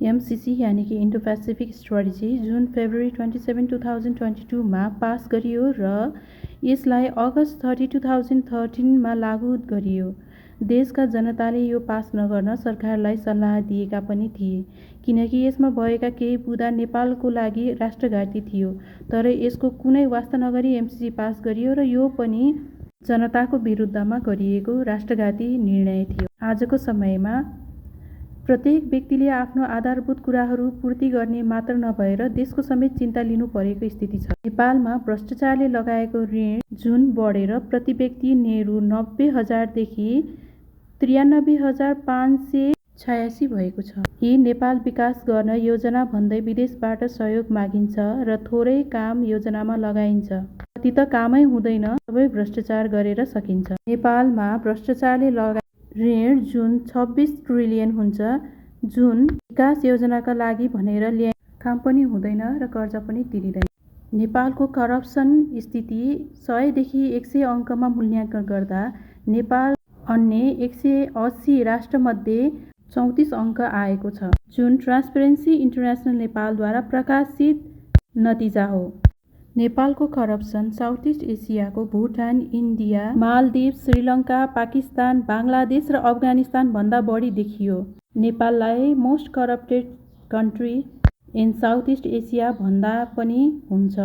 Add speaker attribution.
Speaker 1: MCC यानि कि Indo Pacific strategy जुन फेब्रुअरी 27, 2022 मा पास गरियो र यसलाई अगस्त 30, 2013 मा लागू गरियो। देशका जनताले यो पास नगर्न सरकारलाई सल्लाह दिएका पनि थिए, किनकि यसमा भएका केही बुँदा नेपालको लागि राष्ट्रघाती थियो। तर यसको कुनै वास्ता नगरी एमसीसी पास गरियो र यो पनि जनताको विरुद्धमा गरिएको राष्ट्रघाती निर्णय थियो। आजको समयमा प्रत्येक व्यक्तिले आफ्नो आधारभूत कुराहरू पूर्ति गर्ने मात्र नभएर देशको समेत चिन्ता लिनु परेको स्थिति छ। नेपालमा भ्रष्टाचारले लगाएको ऋण जुन बढेर प्रति व्यक्ति रु 90,000 देखि 93,586 भएको छ। यी नेपाल विकास गर्न योजना भन्दै विदेशबाट सहयोग मागिन्छ र थोरै काम योजनामा लगाइन्छ। कति त कामै हुँदैन, सबै भ्रष्टाचार गरेर सकिन्छ। नेपालमा भ्रष्टाचारले लगाएको ऋण जुन 26 ट्रिलियन हुन्छ, जुन विकास योजनाका लागि भनेर ल्याए काम पनि हुँदैन र कर्जा पनि तिरिँदैन। नेपालको करप्सन स्थिति 100 देखि 100 अङ्कमा मूल्याङ्कन गर्दा नेपाल अन्य 180 राष्ट्रमध्ये 34 अङ्क आएको छ, जुन ट्रान्सपेरेन्सी इन्टरनेसनल नेपालद्वारा प्रकाशित नतिजा हो। नेपालको करप्सन साउथ इस्ट एसियाको भुटान, इन्डिया, मालदिभ, श्रीलङ्का, पाकिस्तान, बाङ्लादेश र अफगानिस्तान भन्दा बढी देखियो। नेपाललाई most corrupted country in south east Asia भन्दा पनि हुन्छ।